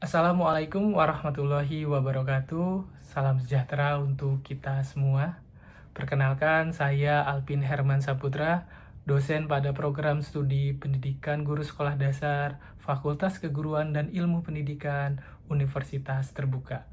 Assalamualaikum warahmatullahi wabarakatuh. Salam sejahtera untuk kita semua. Perkenalkan, saya Alpin Herman Saputra, dosen pada program studi pendidikan guru sekolah dasar, Fakultas Keguruan dan Ilmu Pendidikan, Universitas Terbuka.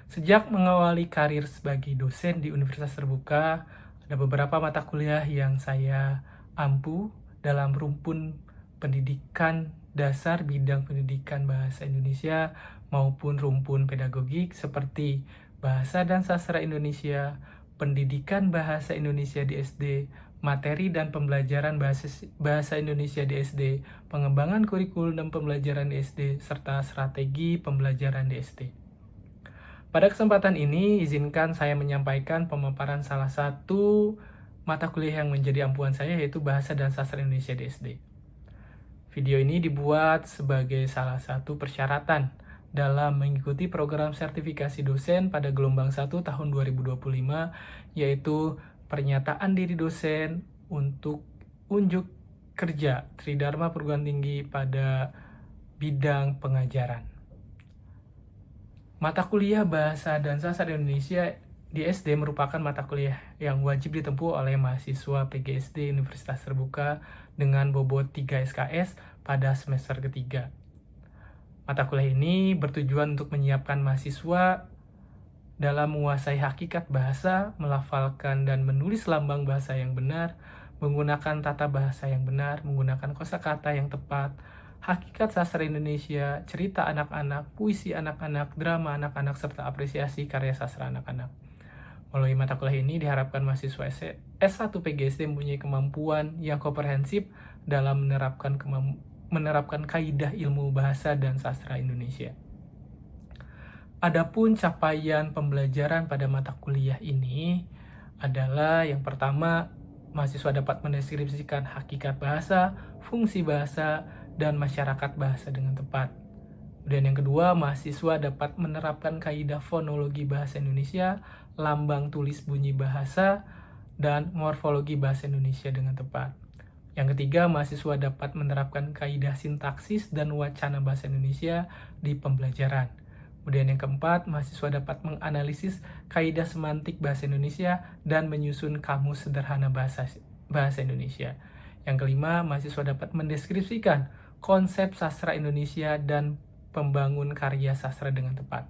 Sejak mengawali karir sebagai dosen di Universitas Terbuka, ada beberapa mata kuliah yang saya ampu dalam rumpun pendidikan dasar bidang pendidikan bahasa Indonesia maupun rumpun pedagogik seperti bahasa dan sastra Indonesia, pendidikan bahasa Indonesia di SD, materi dan pembelajaran bahasa Indonesia di SD, pengembangan kurikulum pembelajaran di SD, serta strategi pembelajaran di SD. Pada kesempatan ini, izinkan saya menyampaikan pemaparan salah satu mata kuliah yang menjadi ampuhan saya, yaitu Bahasa dan Sastra Indonesia di SD. Video ini dibuat sebagai salah satu persyaratan dalam mengikuti program sertifikasi dosen pada gelombang 1 tahun 2025, yaitu pernyataan diri dosen untuk unjuk kerja Tridharma Perguruan Tinggi pada bidang pengajaran. Mata kuliah Bahasa dan Sastra Indonesia di SD merupakan mata kuliah yang wajib ditempuh oleh mahasiswa PGSD Universitas Terbuka dengan bobot 3 SKS pada semester ketiga. Mata kuliah ini bertujuan untuk menyiapkan mahasiswa dalam menguasai hakikat bahasa, melafalkan dan menulis lambang bahasa yang benar, menggunakan tata bahasa yang benar, menggunakan kosakata yang tepat, hakikat sastra Indonesia, cerita anak-anak, puisi anak-anak, drama anak-anak, serta apresiasi karya sastra anak-anak. Melalui mata kuliah ini diharapkan mahasiswa S1 PGSD mempunyai kemampuan yang komprehensif dalam menerapkan kaidah ilmu bahasa dan sastra Indonesia. Adapun capaian pembelajaran pada mata kuliah ini adalah yang pertama, mahasiswa dapat mendeskripsikan hakikat bahasa, fungsi bahasa, dan masyarakat bahasa dengan tepat. Kemudian yang kedua, mahasiswa dapat menerapkan kaidah fonologi bahasa Indonesia, lambang tulis bunyi bahasa, dan morfologi bahasa Indonesia dengan tepat. Yang ketiga, mahasiswa dapat menerapkan kaidah sintaksis dan wacana bahasa Indonesia di pembelajaran. Kemudian yang keempat, mahasiswa dapat menganalisis kaidah semantik bahasa Indonesia dan menyusun kamus sederhana bahasa Indonesia. Yang kelima, mahasiswa dapat mendeskripsikan konsep sastra Indonesia dan pembangun karya sastra dengan tepat.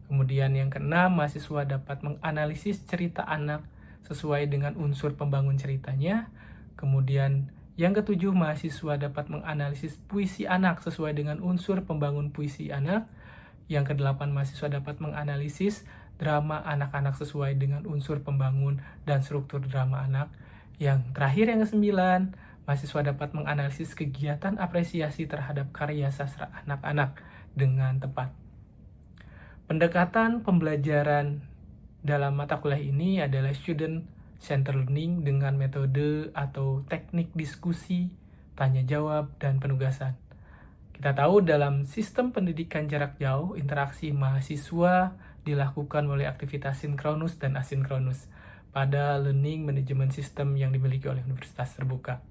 Kemudian yang keenam, mahasiswa dapat menganalisis cerita anak sesuai dengan unsur pembangun ceritanya. Kemudian yang ketujuh, mahasiswa dapat menganalisis puisi anak sesuai dengan unsur pembangun puisi anak. Yang kedelapan, mahasiswa dapat menganalisis drama anak-anak sesuai dengan unsur pembangun dan struktur drama anak. Yang terakhir, yang kesembilan, mahasiswa dapat menganalisis kegiatan apresiasi terhadap karya sastra anak-anak dengan tepat. Pendekatan pembelajaran dalam mata kuliah ini adalah student centered learning dengan metode atau teknik diskusi, tanya jawab, dan penugasan. Kita tahu dalam sistem pendidikan jarak jauh, interaksi mahasiswa dilakukan oleh aktivitas sinkronus dan asinkronus pada learning management system yang dimiliki oleh Universitas Terbuka.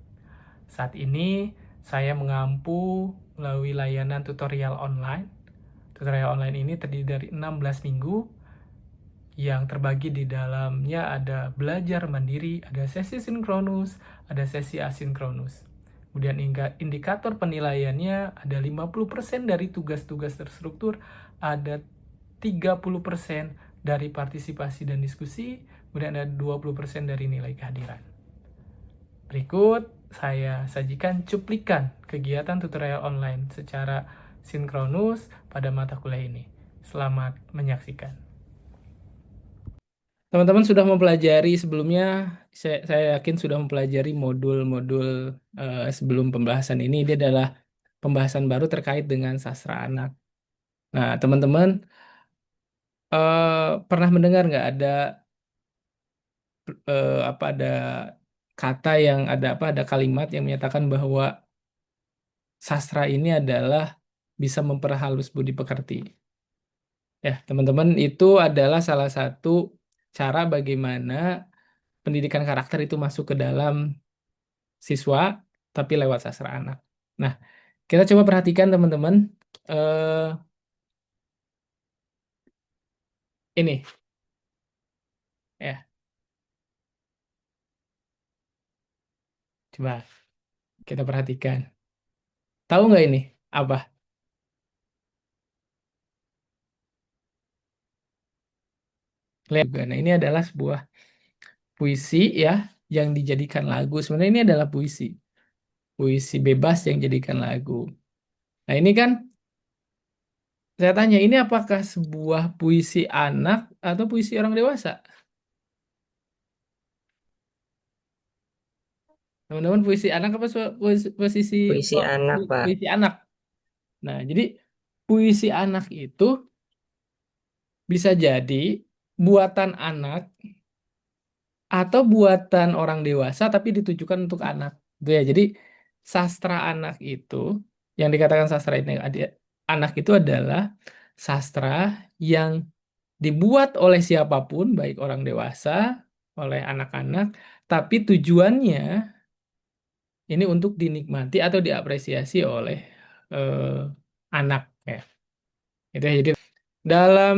Saat ini, saya mengampu melalui layanan tutorial online. Tutorial online ini terdiri dari 16 minggu yang terbagi di dalamnya ada belajar mandiri, ada sesi sinkronus, ada sesi asinkronus. Kemudian indikator penilaiannya ada 50% dari tugas-tugas terstruktur, ada 30% dari partisipasi dan diskusi, kemudian ada 20% dari nilai kehadiran. Berikut saya sajikan cuplikan kegiatan tutorial online secara sinkronus pada mata kuliah ini. Selamat menyaksikan. Teman-teman sudah mempelajari sebelumnya, saya yakin sudah mempelajari modul-modul sebelum pembahasan ini. Dia adalah pembahasan baru terkait dengan sastra anak. Nah, teman-teman pernah mendengar nggak ada kata yang ada kalimat yang menyatakan bahwa sastra ini adalah bisa memperhalus budi pekerti. Ya, teman-teman, itu adalah salah satu cara bagaimana pendidikan karakter itu masuk ke dalam siswa, tapi lewat sastra anak. Nah, kita coba perhatikan teman-teman. Ini, ya, coba kita perhatikan. Tahu nggak ini apa? Lihat juga. Nah, ini adalah sebuah puisi ya yang dijadikan lagu. Sebenarnya ini adalah puisi, puisi bebas yang dijadikan lagu. Nah, ini kan saya tanya, ini apakah sebuah puisi anak atau puisi orang dewasa? Teman-teman, puisi anak apa posisi Puisi anak, Pak. puisi anak? Nah, jadi puisi anak itu bisa jadi buatan anak atau buatan orang dewasa tapi ditujukan untuk anak. Gitu ya. Jadi sastra anak itu yang dikatakan sastra ini anak itu adalah sastra yang dibuat oleh siapapun, baik orang dewasa, oleh anak-anak, tapi tujuannya ini untuk dinikmati atau diapresiasi oleh eh, anak ya. Itu ya. Jadi dalam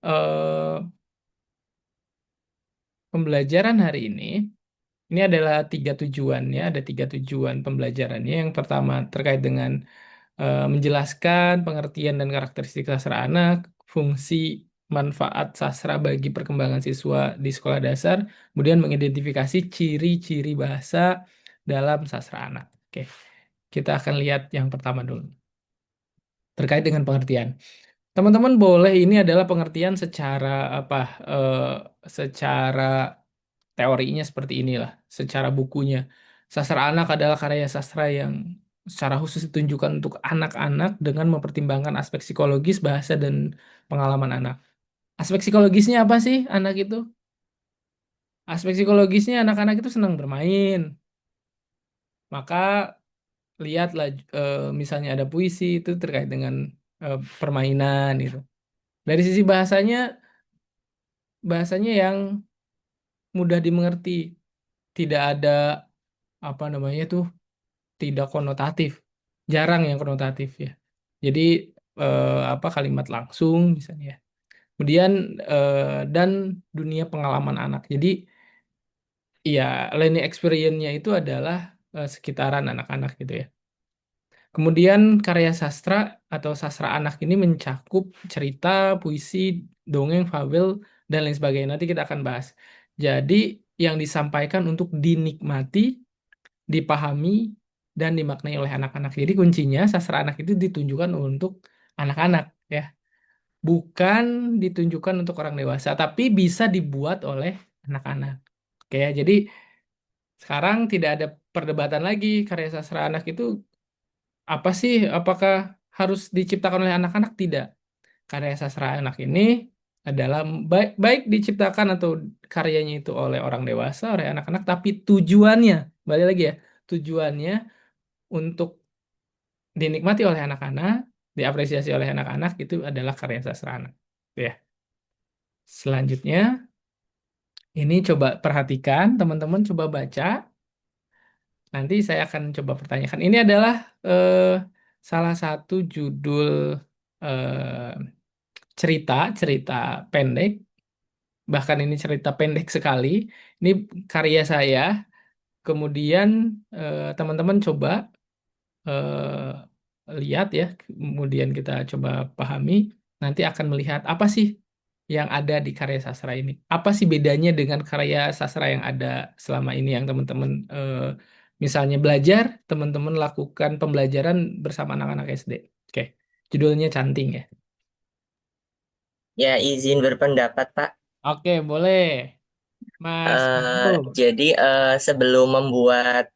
eh, pembelajaran hari ini adalah tiga tujuannya, ada tiga tujuan pembelajarannya. Yang pertama terkait dengan menjelaskan pengertian dan karakteristik sastra anak, fungsi manfaat sastra bagi perkembangan siswa di sekolah dasar, kemudian mengidentifikasi ciri-ciri bahasa dalam sastra anak. Oke, kita akan lihat yang pertama dulu, terkait dengan pengertian. Teman-teman boleh, ini adalah pengertian secara apa? eh, Secara teorinya seperti inilah, secara bukunya. Sastra anak adalah karya sastra yang secara khusus ditunjukkan untuk anak-anak dengan mempertimbangkan aspek psikologis, bahasa, dan pengalaman anak. Aspek psikologisnya apa sih anak itu? Aspek psikologisnya anak-anak itu senang bermain. Maka lihatlah misalnya ada puisi itu terkait dengan permainan itu. Dari sisi bahasanya, bahasanya yang mudah dimengerti, tidak ada apa namanya tuh, tidak konotatif, jarang yang konotatif ya. Jadi apa, kalimat langsung misalnya ya. Kemudian dan dunia pengalaman anak. Jadi ya, learning experience-nya itu adalah sekitaran anak-anak gitu ya. Kemudian karya sastra atau sastra anak ini mencakup cerita, puisi, dongeng, fabel, dan lain sebagainya. Nanti kita akan bahas. Jadi yang disampaikan untuk dinikmati, dipahami, dan dimaknai oleh anak-anak. Jadi kuncinya sastra anak itu ditunjukkan untuk anak-anak ya, bukan ditunjukkan untuk orang dewasa, tapi bisa dibuat oleh anak-anak. Oke ya, jadi sekarang tidak ada perdebatan lagi, karya sastra anak itu apa sih? Apakah harus diciptakan oleh anak-anak? Tidak. Karya sastra anak ini adalah baik, baik diciptakan atau karyanya itu oleh orang dewasa, oleh anak-anak, tapi tujuannya, balik lagi ya, tujuannya untuk dinikmati oleh anak-anak, diapresiasi oleh anak-anak, itu adalah karya sastra anak. Gitu ya. Selanjutnya, ini coba perhatikan, teman-teman coba baca. Nanti saya akan coba pertanyakan. Ini adalah eh, salah satu judul eh, cerita, cerita pendek. Bahkan ini cerita pendek sekali. Ini karya saya. Kemudian teman-teman coba lihat ya, kemudian kita coba pahami, nanti akan melihat apa sih yang ada di karya sastra ini. Apa sih bedanya dengan karya sastra yang ada selama ini yang teman-teman misalnya belajar, teman-teman lakukan pembelajaran bersama anak-anak SD. Oke, judulnya Canting ya. Ya, izin berpendapat, Pak. Oke, boleh. Mas Bro. Jadi sebelum membuat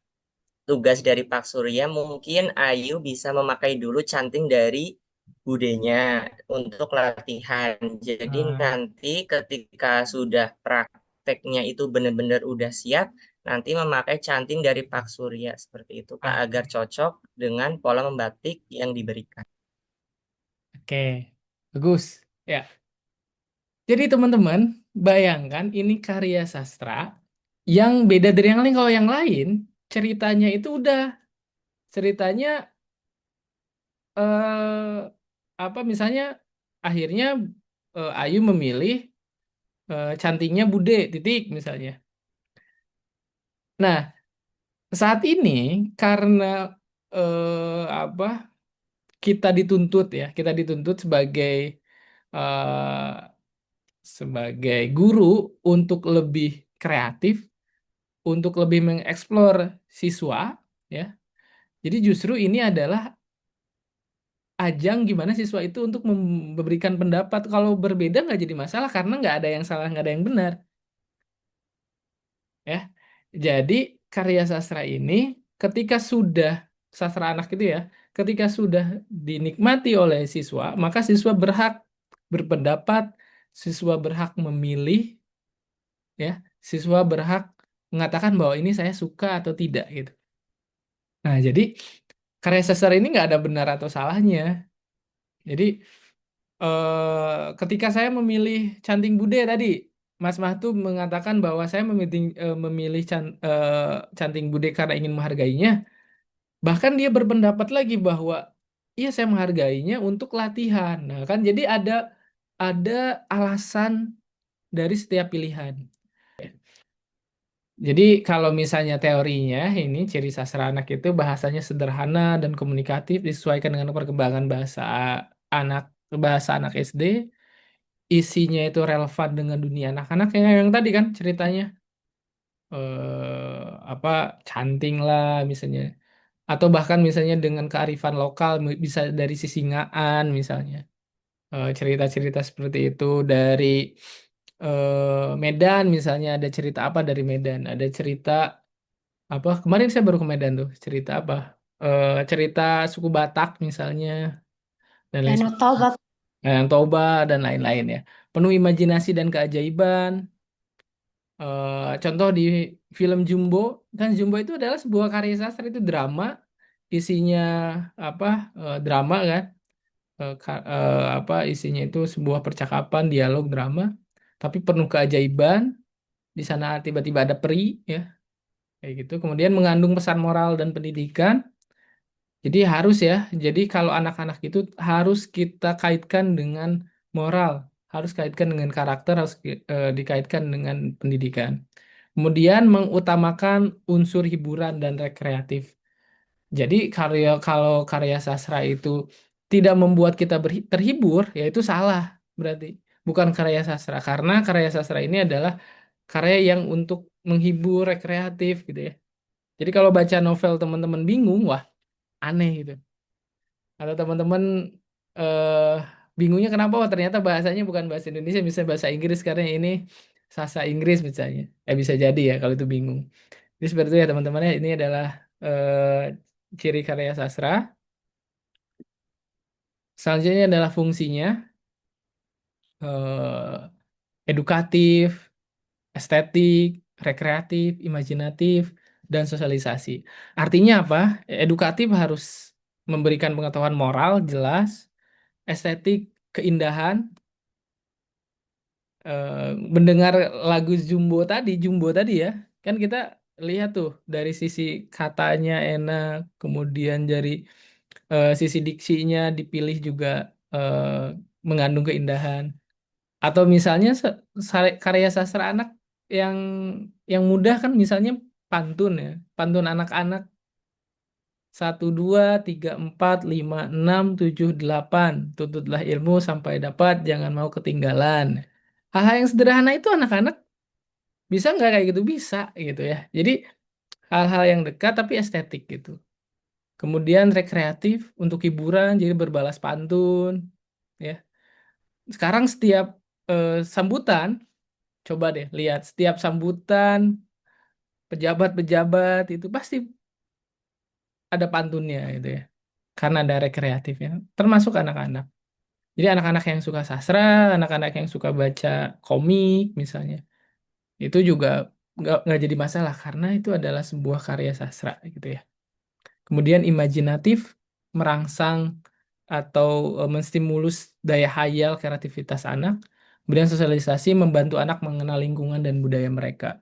tugas dari Pak Surya, mungkin Ayu bisa memakai dulu canting dari budenya untuk latihan. Jadi Ah, nanti ketika sudah prakteknya itu benar-benar udah siap, nanti memakai canting dari Pak Surya seperti itu, Pak, agar oke, cocok dengan pola membatik yang diberikan. oke. Bagus. Ya. Jadi teman-teman, bayangkan ini karya sastra yang beda dari yang lain. Kalau yang lain, ceritanya itu udah, ceritanya apa misalnya, akhirnya Ayu memilih cantiknya Bude titik misalnya. Nah, saat ini karena apa kita dituntut eh, sebagai guru untuk lebih kreatif, untuk lebih mengeksplor siswa, ya. Jadi justru ini adalah ajang gimana siswa itu untuk memberikan pendapat. Kalau berbeda nggak jadi masalah karena nggak ada yang salah, nggak ada yang benar, ya. Jadi karya sastra ini ketika sudah sastra anak itu ya, ketika sudah dinikmati oleh siswa, maka siswa berhak berpendapat, siswa berhak memilih, ya, siswa berhak mengatakan bahwa ini saya suka atau tidak gitu. Nah, jadi karya sastra ini nggak ada benar atau salahnya. Jadi ketika saya memilih Canting Bude tadi, Mas Mahtu mengatakan bahwa saya memilih Canting Bude karena ingin menghargainya. Bahkan dia berpendapat lagi bahwa iya saya menghargainya untuk latihan. Nah, kan jadi ada alasan dari setiap pilihan. Jadi kalau misalnya teorinya ini ciri sastra anak itu bahasanya sederhana dan komunikatif disesuaikan dengan perkembangan anak bahasa anak SD, isinya itu relevan dengan dunia anak-anak yang tadi kan ceritanya apa canting lah misalnya, atau bahkan misalnya dengan kearifan lokal bisa dari Sisingaan misalnya. Cerita-cerita seperti itu dari Medan misalnya, ada cerita apa dari Medan, ada cerita apa kemarin saya baru ke Medan tuh, cerita apa cerita suku Batak misalnya, dan lain Danau sebagainya. Toba. Yang Toba dan lain-lain ya, penuh imajinasi dan keajaiban. Contoh di film Jumbo, kan Jumbo itu adalah sebuah karya sastra, itu drama, isinya apa drama kan. Apa isinya itu sebuah percakapan dialog drama tapi penuh keajaiban. Di sana tiba-tiba ada peri, ya, kayak gitu, kemudian mengandung pesan moral dan pendidikan. Jadi harus ya, jadi kalau anak-anak itu harus kita kaitkan dengan moral, harus kaitkan dengan karakter, harus dikaitkan dengan pendidikan. Kemudian mengutamakan unsur hiburan dan rekreatif. Jadi kalau karya sastra itu tidak membuat kita terhibur, ya itu salah berarti. Bukan karya sastra, karena karya sastra ini adalah karya yang untuk menghibur, rekreatif gitu ya. Jadi kalau baca novel teman-teman bingung, wah aneh gitu. Atau teman-teman eh, bingungnya kenapa? Oh ternyata bahasanya bukan bahasa Indonesia, bisa bahasa Inggris karena ini sastra Inggris misalnya. Bisa jadi ya kalau itu bingung. Jadi seperti itu ya teman-teman ya. Ini adalah ciri karya sastra. Selanjutnya adalah fungsinya edukatif, estetik, rekreatif, imajinatif, dan sosialisasi. Artinya apa? Edukatif harus memberikan pengetahuan moral jelas, estetik keindahan. eh, Mendengar lagu Jumbo tadi ya, kan kita lihat tuh dari sisi katanya enak, kemudian dari sisi diksinya dipilih juga eh, mengandung keindahan. Atau misalnya karya sastra anak yang mudah kan misalnya pantun ya, pantun anak-anak 1, 2, 3, 4, 5, 6, 7, 8, tuntutlah ilmu sampai dapat, jangan mau ketinggalan. Hal-hal yang sederhana itu anak-anak bisa nggak kayak gitu? Bisa gitu ya. Jadi hal-hal yang dekat tapi estetik gitu. Kemudian rekreatif untuk hiburan, jadi berbalas pantun, ya. Sekarang setiap sambutan, coba deh lihat setiap sambutan pejabat-pejabat itu pasti ada pantunnya gitu ya. Karena ada rekreatifnya, termasuk anak-anak. Jadi anak-anak yang suka sastra, anak-anak yang suka baca komik misalnya, itu juga nggak jadi masalah karena itu adalah sebuah karya sastra gitu ya. Kemudian imajinatif, merangsang atau menstimulus daya hayal kreativitas anak. Kemudian sosialisasi, membantu anak mengenal lingkungan dan budaya mereka.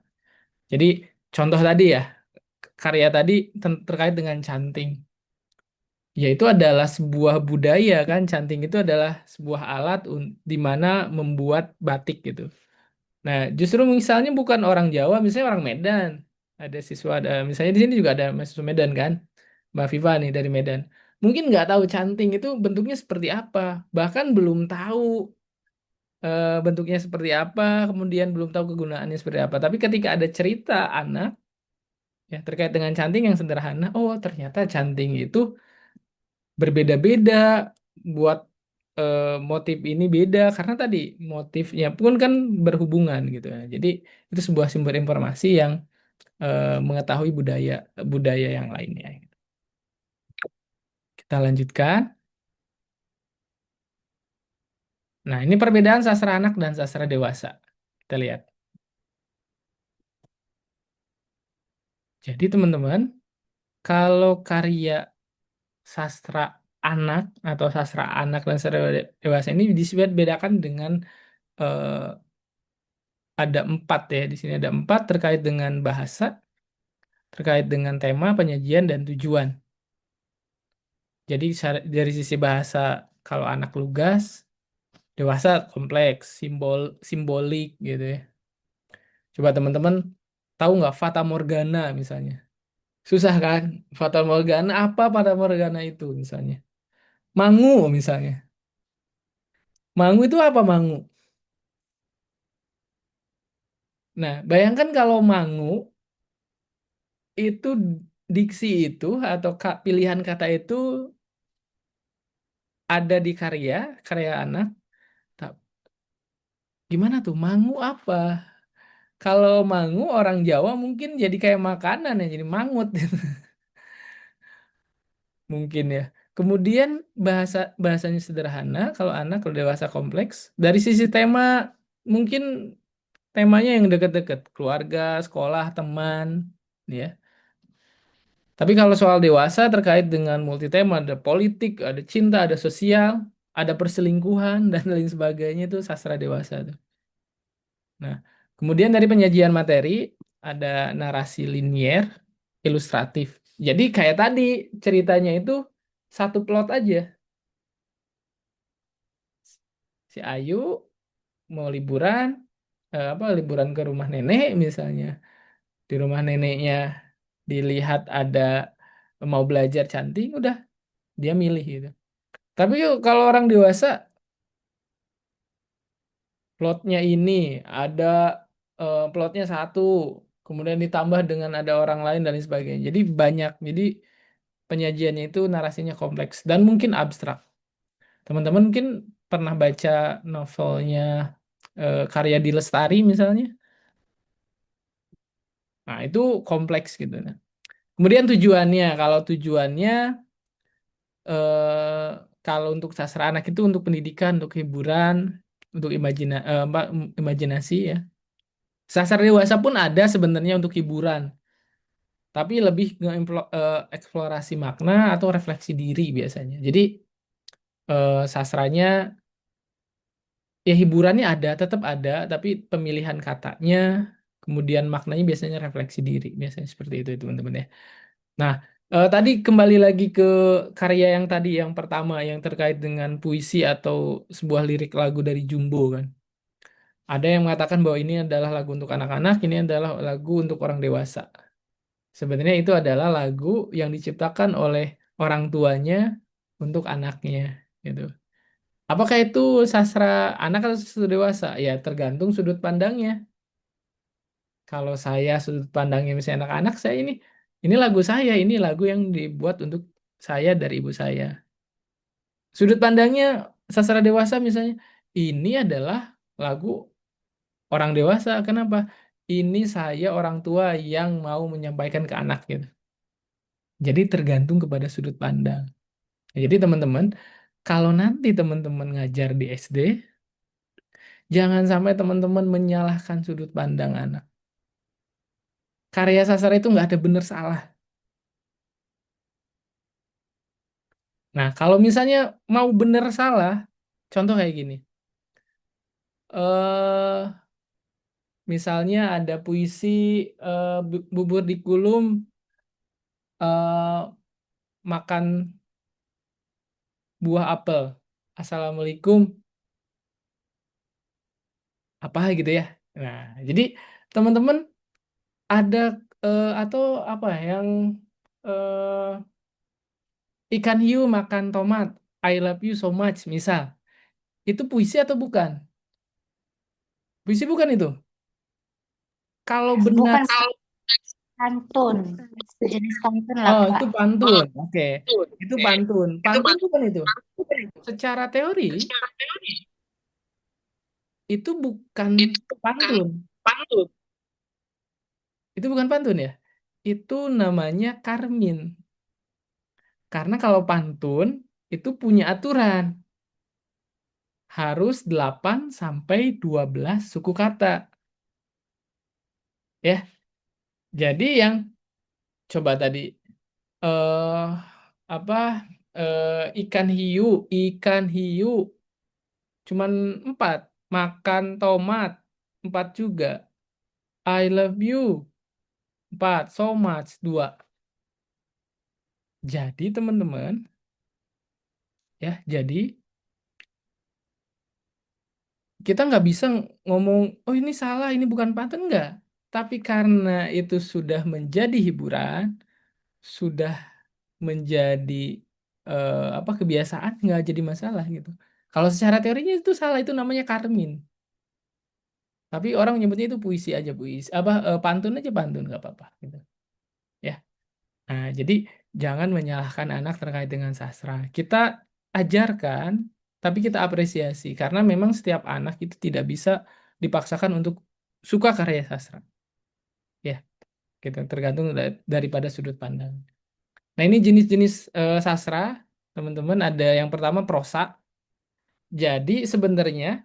Jadi contoh tadi ya, karya tadi terkait dengan canting. yaitu adalah sebuah budaya kan. Canting itu adalah sebuah alat di mana membuat batik gitu. Nah, justru misalnya bukan orang Jawa, misalnya orang Medan. Ada siswa, ada misalnya di sini juga ada mahasiswa Medan kan, Mbak Viva nih dari Medan. Mungkin nggak tahu canting itu bentuknya seperti apa, bahkan belum tahu bentuknya seperti apa, kemudian belum tahu kegunaannya seperti apa. Tapi ketika ada cerita anak ya terkait dengan canting yang sederhana, oh ternyata canting itu berbeda-beda buat motif ini beda karena tadi motifnya pun kan berhubungan gitu ya. Jadi itu sebuah sumber informasi yang mengetahui budaya budaya yang lainnya. Kita lanjutkan. Nah, ini perbedaan sastra anak dan sastra dewasa. Kita lihat. Jadi teman-teman, kalau karya sastra anak atau sastra anak dan sastra dewasa ini bedakan dengan eh, ada empat ya. Di sini ada empat terkait dengan bahasa, terkait dengan tema, penyajian, dan tujuan. Jadi dari sisi bahasa, kalau anak lugas, dewasa kompleks, simbolik gitu ya. Coba teman-teman tahu nggak Fata Morgana misalnya? Susah kan? Fata Morgana apa Fata Morgana itu misalnya? Mangu misalnya. Mangu itu apa mangu? Nah, bayangkan kalau mangu itu diksi itu atau pilihan kata itu ada di karya anak. Ta- Gimana tuh? Mangu apa? Kalau mangu orang Jawa mungkin jadi kayak makanan ya, jadi mangut mungkin ya. Kemudian bahasanya sederhana, kalau anak, kalau dewasa kompleks. Dari sisi tema mungkin temanya yang dekat-dekat, keluarga, sekolah, teman, ya. Tapi kalau soal dewasa terkait dengan multitema, ada politik, ada cinta, ada sosial, ada perselingkuhan dan lain sebagainya itu sastra dewasa tuh. Nah, kemudian dari penyajian materi ada narasi linier, ilustratif. Jadi kayak tadi ceritanya itu satu plot aja. Si Ayu mau liburan, apa liburan ke rumah nenek misalnya. Di rumah neneknya dilihat ada mau belajar cantik, udah dia milih gitu. Tapi yuk kalau orang dewasa plotnya ini ada plotnya satu, kemudian ditambah dengan ada orang lain dan lain sebagainya. Jadi banyak. Jadi penyajiannya itu narasinya kompleks dan mungkin abstrak. Teman-teman mungkin pernah baca novelnya karya di Lestari misalnya. Nah, itu kompleks gitu. Nah. Kemudian tujuannya, kalau tujuannya eh, kalau untuk sastra anak itu untuk pendidikan, untuk hiburan, untuk imajinasi ya. Sastra dewasa pun ada sebenarnya untuk hiburan, tapi lebih eksplorasi makna atau refleksi diri biasanya. Jadi sastranya ya hiburannya ada, tetap ada, tapi pemilihan katanya, kemudian maknanya biasanya refleksi diri, biasanya seperti itu teman-teman ya. Nah, tadi kembali lagi ke karya yang tadi yang pertama yang terkait dengan puisi atau sebuah lirik lagu dari Jumbo kan. Ada yang mengatakan bahwa ini adalah lagu untuk anak-anak, ini adalah lagu untuk orang dewasa. Sebenarnya itu adalah lagu yang diciptakan oleh orang tuanya untuk anaknya gitu. Apakah itu sastra anak atau sastra dewasa? Ya tergantung sudut pandangnya. Kalau saya sudut pandangnya misalnya anak-anak, saya ini lagu saya, ini lagu yang dibuat untuk saya dari ibu saya. Sudut pandangnya sastra dewasa misalnya, ini adalah lagu orang dewasa. Kenapa? Ini saya orang tua yang mau menyampaikan ke anak gitu. Jadi tergantung kepada sudut pandang. Jadi teman-teman, kalau nanti teman-teman ngajar di SD, jangan sampai teman-teman menyalahkan sudut pandang anak. Karya sastra itu nggak ada benar salah. Nah, kalau misalnya mau benar salah, contoh kayak gini. eh Misalnya ada puisi bubur dikulum, eh makan buah apel. Assalamualaikum, apa gitu ya. Nah, jadi teman-teman ada atau apa yang eh, ikan hiu makan tomat, I love you so much, misal. Itu puisi atau bukan? Puisi bukan itu? Kalau benar, Bukan pantun, sejenis pantun lah oh Kak. itu pantun. Oke, itu pantun. Pantun bukan itu. Secara teori itu bukan pantun. Itu bukan pantun ya. Itu namanya karmin. Karena kalau pantun itu punya aturan. Harus 8 sampai 12 suku kata. Ya, jadi yang coba tadi eh apa ikan hiu cuman 4, makan tomat 4 juga, I love you 4, so much 2. Jadi teman-teman ya, jadi kita nggak bisa ngomong oh ini salah, ini bukan pantun, nggak. Tapi karena itu sudah menjadi hiburan, sudah menjadi apa kebiasaan, nggak jadi masalah gitu. Kalau secara teorinya itu salah, itu namanya karmin. Tapi orang nyebutnya itu puisi aja, puisi apa pantun aja, pantun nggak apa-apa gitu. Ya. Nah, jadi jangan menyalahkan anak terkait dengan sastra. Kita ajarkan, tapi kita apresiasi karena memang setiap anak itu tidak bisa dipaksakan untuk suka karya sastra. Ya, gitu. Tergantung daripada sudut pandang. Nah, ini jenis-jenis sastra, teman-teman. Ada yang pertama prosa. Jadi sebenarnya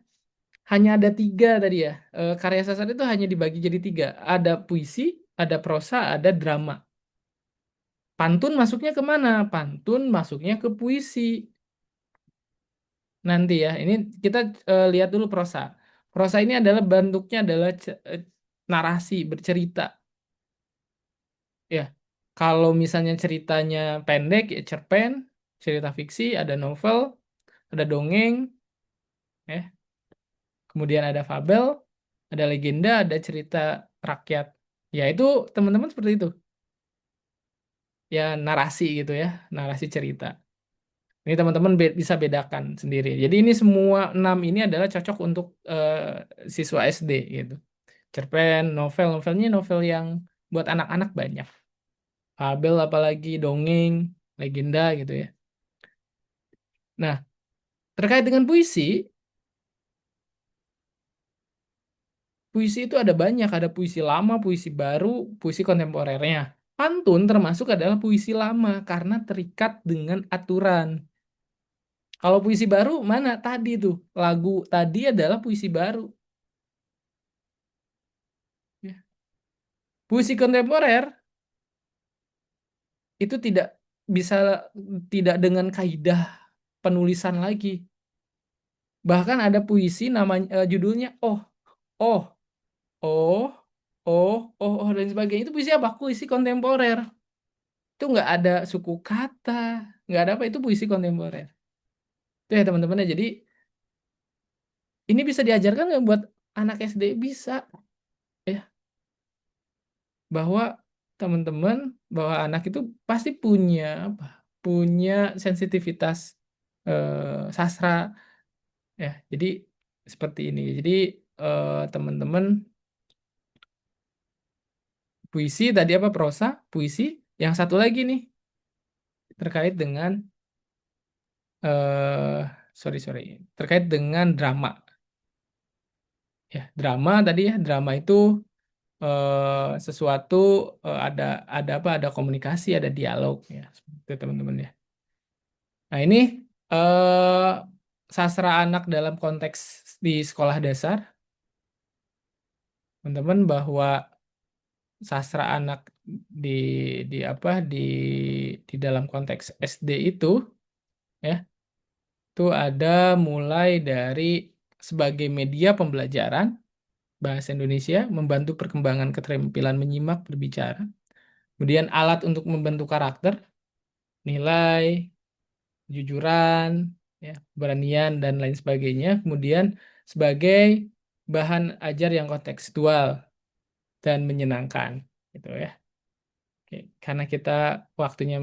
hanya ada 3 tadi ya. Karya sastra itu hanya dibagi jadi 3. Ada puisi, ada prosa, ada drama. Pantun masuknya kemana? Pantun masuknya ke puisi. Nanti ya, ini kita lihat dulu prosa. Prosa ini adalah bentuknya adalah narasi, bercerita. Ya, kalau misalnya ceritanya pendek, ya cerpen, cerita fiksi, ada novel, ada dongeng, ya. Kemudian ada fabel, ada legenda, ada cerita rakyat. Ya, itu teman-teman seperti itu. Ya, narasi gitu ya, narasi cerita. Ini teman-teman bisa bedakan sendiri. Jadi ini semua 6 ini adalah cocok untuk siswa SD gitu. Cerpen, novel, novelnya novel yang buat anak-anak banyak. Fabel apalagi, dongeng, legenda gitu ya. Nah, terkait dengan puisi, puisi itu ada banyak, ada puisi lama, puisi baru, puisi kontemporernya. Pantun termasuk adalah puisi lama karena terikat dengan aturan. Kalau puisi baru mana tadi tuh? Lagu tadi adalah puisi baru. Ya. Puisi kontemporer itu bisa tidak dengan kaidah penulisan lagi. Bahkan ada puisi namanya judulnya oh, oh, oh, oh, oh, oh dan sebagainya. Itu puisi apa? Puisi kontemporer. Itu nggak ada suku kata, nggak ada apa, itu puisi kontemporer. Itu ya teman-teman ya. Jadi ini bisa diajarkan nggak buat anak SD? Bisa ya, bahwa teman-teman, bahwa anak itu pasti punya apa? Punya sensitivitas sastra ya. Jadi seperti ini. Jadi teman-teman, puisi tadi apa, prosa, puisi. Yang satu lagi nih terkait dengan eh sorry sorry terkait dengan drama. Ya, drama tadi ya, drama itu sesuatu ada apa? Ada komunikasi, ada dialog ya, seperti itu teman-teman ya. Nah, ini eh sastra anak dalam konteks di sekolah dasar, teman-teman, bahwa sastra anak di apa di dalam konteks SD itu ya, itu ada mulai dari sebagai media pembelajaran bahasa Indonesia, membantu perkembangan keterampilan menyimak, berbicara. Kemudian alat untuk membentuk karakter, nilai, kejujuran, ya, keberanian dan lain sebagainya. Kemudian sebagai bahan ajar yang kontekstual dan menyenangkan, gitu ya. Oke, karena kita waktunya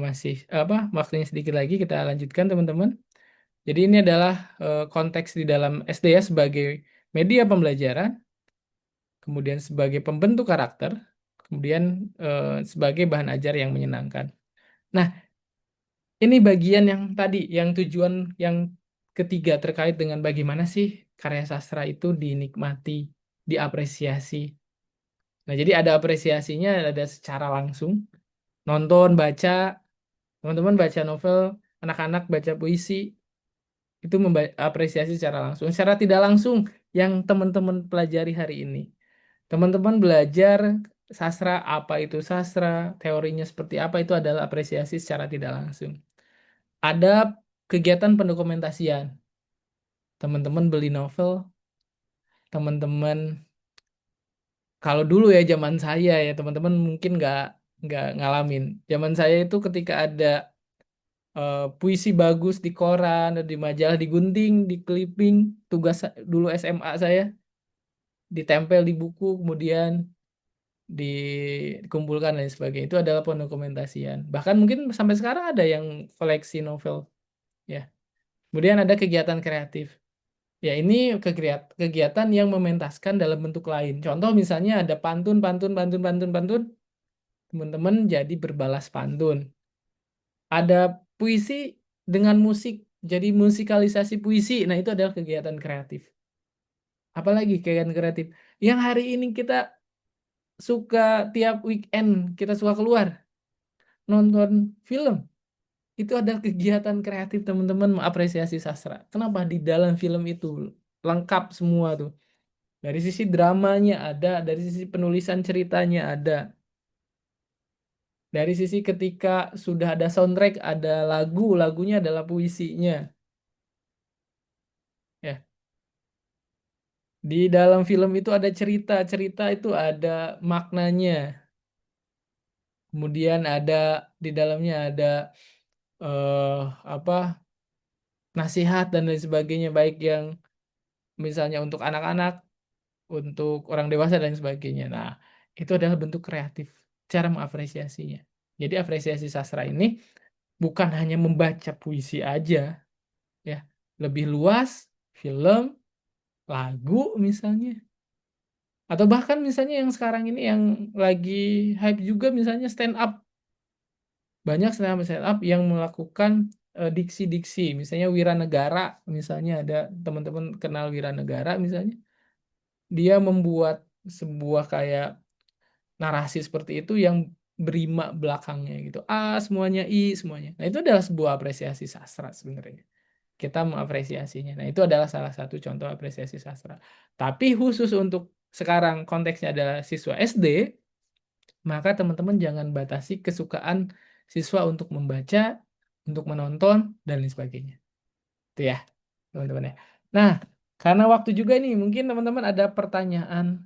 sedikit lagi, kita lanjutkan teman-teman. Jadi ini adalah konteks di dalam SD ya, sebagai media pembelajaran, kemudian sebagai pembentuk karakter, kemudian sebagai bahan ajar yang menyenangkan. Nah, ini bagian yang tadi, yang tujuan yang ketiga terkait dengan bagaimana sih karya sastra itu dinikmati, diapresiasi. Nah, jadi ada apresiasinya, ada secara langsung, nonton, baca, teman-teman baca novel, anak-anak baca puisi, itu apresiasi secara langsung. Secara tidak langsung, yang teman-teman pelajari hari ini. Teman-teman belajar sastra, apa itu sastra, teorinya seperti apa, itu adalah apresiasi secara tidak langsung. Ada kegiatan pendokumentasian. Teman-teman beli novel, teman-teman, kalau dulu ya zaman saya ya, teman-teman mungkin nggak ngalamin. Zaman saya itu ketika ada puisi bagus di koran, di majalah, digunting, di clipping, tugas dulu SMA saya, ditempel di buku, kemudian dikumpulkan dan lain sebagainya. Itu adalah pendokumentasian. Bahkan mungkin sampai sekarang ada yang koleksi novel, ya. Kemudian ada kegiatan kreatif. Ya, ini kegiatan yang mementaskan dalam bentuk lain. Contoh misalnya ada pantun, pantun, pantun, pantun, pantun. Teman-teman jadi berbalas pantun. Ada puisi dengan musik, jadi musikalisasi puisi. Nah, itu adalah kegiatan kreatif. Apalagi kegiatan kreatif yang hari ini kita suka tiap weekend, kita suka keluar nonton film. Itu adalah kegiatan kreatif teman-teman mengapresiasi sastra. Kenapa? Di dalam film itu lengkap semua tuh. Dari sisi dramanya ada, dari sisi penulisan ceritanya ada. Dari sisi ketika sudah ada soundtrack, ada lagu, lagunya adalah puisinya. Ya. Di dalam film itu ada cerita, cerita itu ada maknanya. Kemudian ada di dalamnya ada eh apa nasihat dan lain sebagainya, baik yang misalnya untuk anak-anak, untuk orang dewasa dan sebagainya. Nah, itu adalah bentuk kreatif cara mengapresiasinya. Jadi apresiasi sastra ini bukan hanya membaca puisi aja, ya, lebih luas, film, lagu misalnya, atau bahkan misalnya yang sekarang ini yang lagi hype juga misalnya stand up. Banyak stand up yang melakukan diksi-diksi, misalnya Wiranegara, misalnya ada teman-teman kenal Wiranegara misalnya, dia membuat sebuah kayak narasi seperti itu yang berima belakangnya gitu. A semuanya, I semuanya. Nah, itu adalah sebuah apresiasi sastra sebenarnya. Kita mengapresiasinya. Nah, itu adalah salah satu contoh apresiasi sastra. Tapi khusus untuk sekarang konteksnya adalah siswa SD, maka teman-teman jangan batasi kesukaan siswa untuk membaca, untuk menonton, dan lain sebagainya. Itu ya, teman-teman ya. Nah, karena waktu juga nih, mungkin teman-teman ada pertanyaan